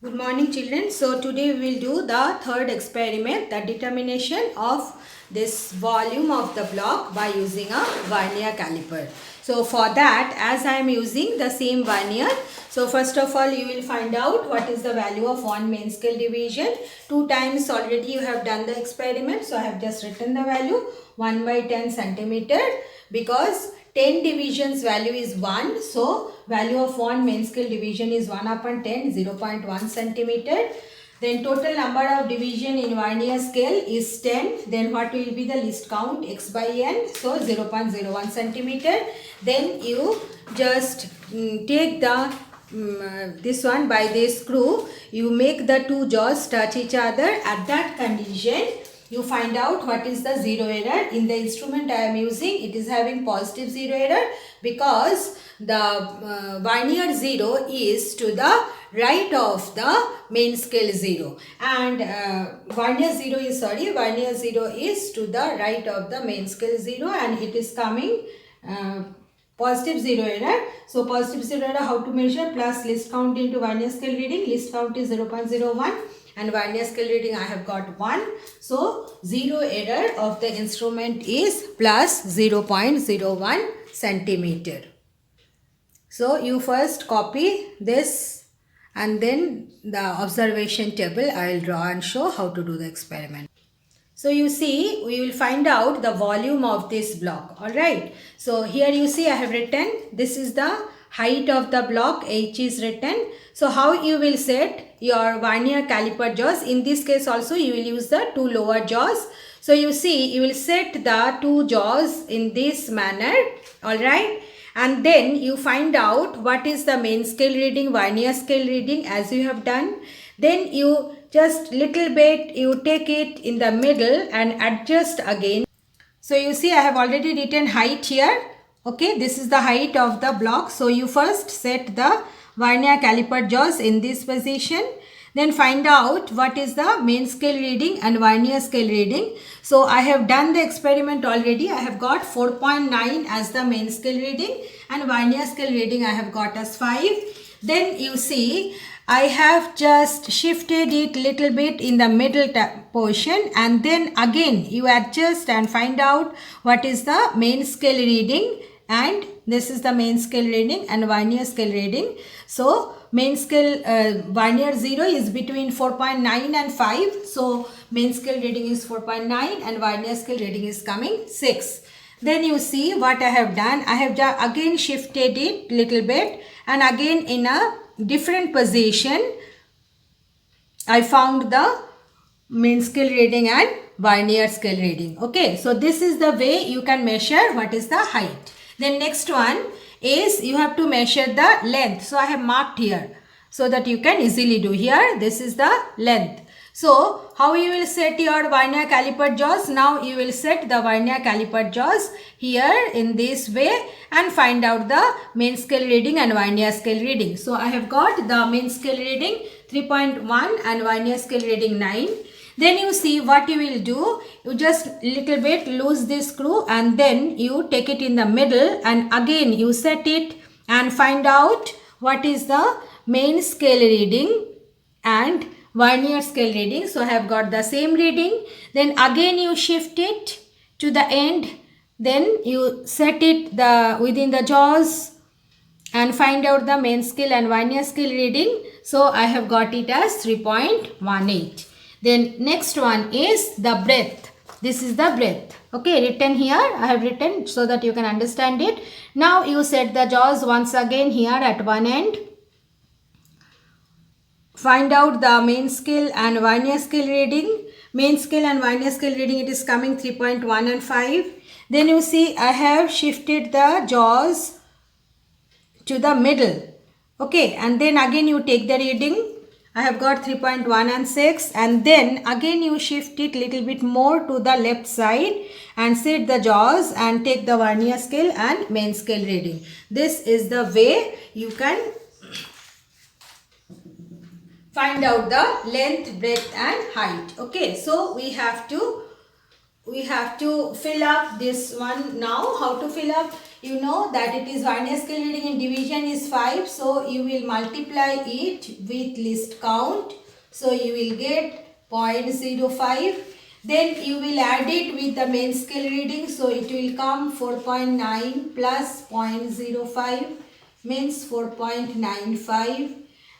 Good morning children. So today we will do the third experiment, the determination of this volume of the block by using a vernier caliper. So for that, as I am using the same vernier, so first of all you will find out what is the value of one main scale division. 2 times already you have done the experiment, so I have just written the value 1 by 10 centimeter because 10 divisions value is 1. So value of one main scale division is 1 upon 10, 0.1 centimeter. Then total number of division in vernier scale is 10. Then what will be the least count? X by n. So 0.01 centimeter. Then you just take the this one by this screw. You make the two jaws touch each other. At that condition, you find out what is the zero error. In the instrument I am using, it is having positive zero error because the vernier 0 is to the right of the main scale 0 and vernier 0 is to the right of the main scale 0 and it is coming positive zero error. So positive zero error, how to measure? Plus least count into vernier scale reading. Least count is 0.01 and vernier scale reading I have got 1. So zero error of the instrument is plus 0.01 centimeter. So you first copy this and then the observation table I will draw and show how to do the experiment. So you see, we will find out the volume of this block. Alright. So here you see I have written, this is the height of the block, H is written. So how you will set your vernier caliper jaws? In this case also you will use the two lower jaws. So you see, you will set the two jaws in this manner. Alright. And then you find out what is the main scale reading, vernier scale reading as you have done. Then you just little bit you take it in the middle and adjust again. So you see I have already written height here. Okay, this is the height of the block. So you first set the vernier caliper jaws in this position. Then find out what is the main scale reading and vernier scale reading. So I have done the experiment already. I have got 4.9 as the main scale reading and vernier scale reading I have got as 5. Then you see I have just shifted it little bit in the middle portion and then again you adjust and find out what is the main scale reading and this is the main scale reading and vernier scale reading. So main scale vernier 0 is between 4.9 and 5. So main scale reading is 4.9 and vernier scale reading is coming 6. Then you see what I have done. I have again shifted it little bit and again in a different position I found the main scale reading and vernier scale reading. Okay, so this is the way you can measure what is the height. Then next one is you have to measure the length. So I have marked here so that you can easily do here. This is the length. So how you will set your vernier caliper jaws? Now you will set the vernier caliper jaws here in this way and find out the main scale reading and vernier scale reading. So I have got the main scale reading 3.1 and vernier scale reading 9. Then you see what you will do. You just little bit loose this screw and then you take it in the middle and again you set it and find out what is the main scale reading and vernier scale reading. So I have got the same reading. Then again you shift it to the end. Then you set it within the jaws and find out the main scale and vernier scale reading. So I have got it as 3.18. Then next one is the breadth. This is the breadth. Okay, written here. I have written so that you can understand it. Now you set the jaws once again here at one end. Find out the main scale and vernier scale reading. Main scale and vernier scale reading, it is coming 3.1 and 5. Then you see I have shifted the jaws to the middle. Okay, and then again you take the reading. I have got 3.1 and 6 and then again you shift it little bit more to the left side and set the jaws and take the vernier scale and main scale reading. This is the way you can find out the length, breadth and height. Okay, so we have to we have to fill up this one now. How to fill up? You know that it is vernier scale reading in division is 5. So you will multiply it with least count. So you will get 0.05. Then you will add it with the main scale reading. So it will come 4.9 plus 0.05 means 4.95.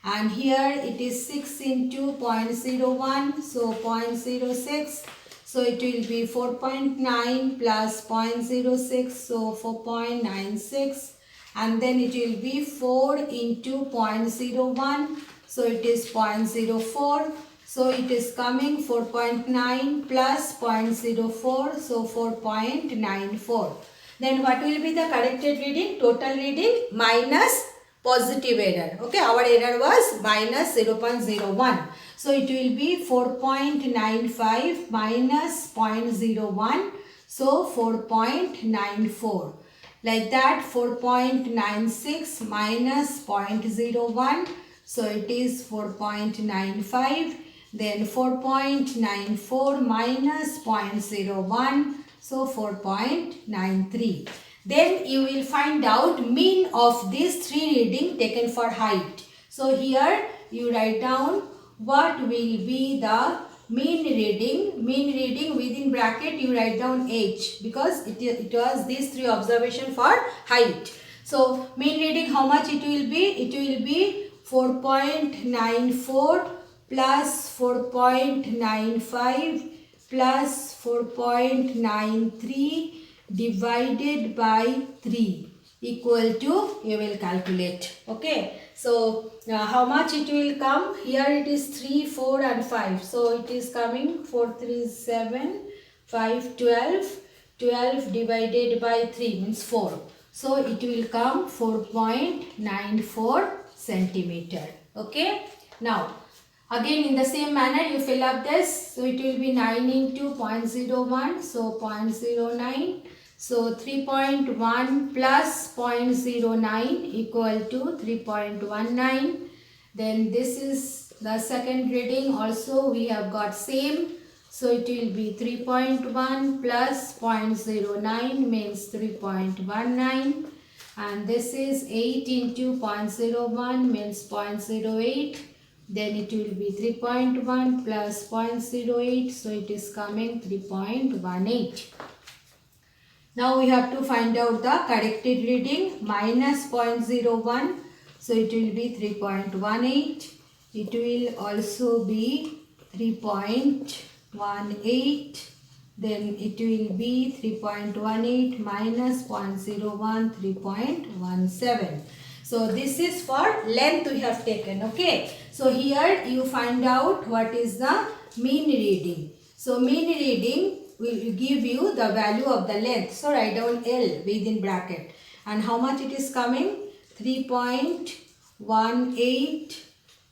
And here it is 6 into 0.01. So 0.06. So it will be 4.9 plus 0.06, so 4.96, and then it will be 4 into 0.01, so it is 0.04, so it is coming 4.9 plus 0.04, so 4.94. Then what will be the corrected reading? Total reading minus positive error. Okay, our error was minus 0.01. So it will be 4.95 minus 0.01. So 4.94. Like that, 4.96 minus 0.01. So it is 4.95. Then 4.94 minus 0.01. So 4.93. Then you will find out mean of these three reading taken for height. So here you write down what will be the mean reading. Mean reading within bracket you write down h, because it was these three observation for height. So mean reading how much it will be? It will be 4.94 plus 4.95 plus 4.93 divided by 3 equal to, you will calculate. Okay, so how much it will come? Here it is 3, 4 and 5. So it is coming 4, 3, 7, 5, 12. 12 divided by 3 means 4. So it will come 4.94 centimeter. Okay, now again in the same manner you fill up this. So it will be 9 into 0.01, so 0.09. So 3.1 plus 0.09 equal to 3.19. Then this is the second reading, also we have got same. So it will be 3.1 plus 0.09 means 3.19. And this is 8 into 0.01 means 0.08. Then it will be 3.1 plus 0.08. So it is coming 3.18. Now we have to find out the corrected reading minus 0.01. So it will be 3.18. It will also be 3.18. Then it will be 3.18 minus 0.01, 3.17. So this is for length we have taken. Okay. So here you find out what is the mean reading. So mean reading will give you the value of the length. So write down L within bracket. And how much it is coming? 3.18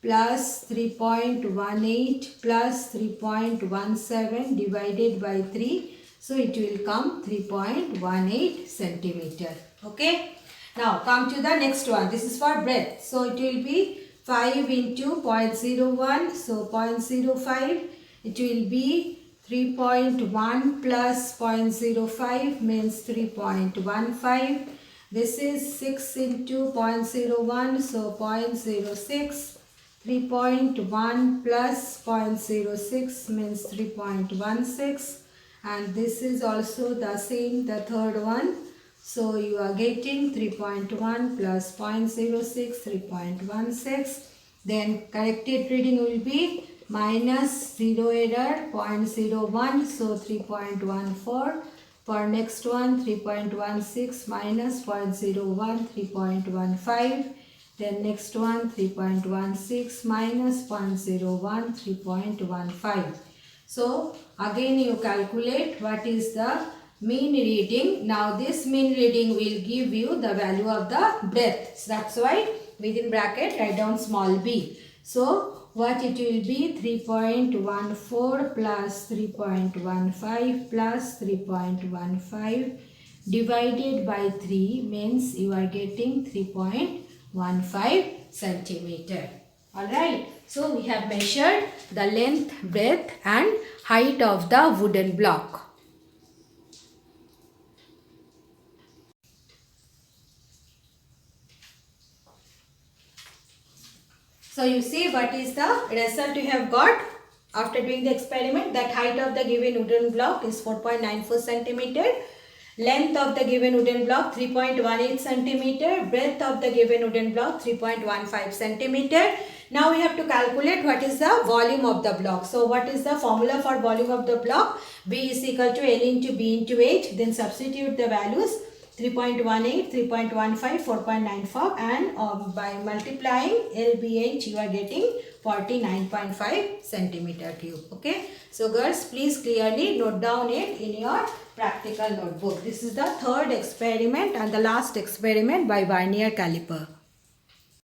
plus 3.18 plus 3.17 divided by 3. So it will come 3.18 centimeter. Okay. Now come to the next one. This is for breadth. So it will be 5 into 0.01. So 0.05. It will be 3.1 plus 0.05 means 3.15. This is 6 into 0.01. So 0.06. 3.1 plus 0.06 means 3.16. And this is also the same, the third one. So you are getting 3.1 plus 0.06, 3.16. Then corrected reading will be minus 0 error 0.01, so 3.14. For next one 3.16 minus 0.01, 3.15. Then next one 3.16 minus 0.01, 3.15. So again you calculate what is the mean reading. Now this mean reading will give you the value of the breadth. So that's why within bracket write down small b. So what it will be? 3.14 plus 3.15 plus 3.15 divided by 3 means you are getting 3.15 centimeter. Alright. So we have measured the length, breadth and height of the wooden block. So you see what is the result you have got after doing the experiment. That height of the given wooden block is 4.94 centimeter. Length of the given wooden block 3.18 centimeter. Breadth of the given wooden block 3.15 centimeter. Now we have to calculate what is the volume of the block. So what is the formula for volume of the block? V is equal to L into B into H. Then substitute the values 3.18, 3.15, 4.94, and by multiplying LBH you are getting 49.5 centimeter cube. Okay. So girls, please clearly note down it in your practical notebook. This is the third experiment and the last experiment by vernier caliper.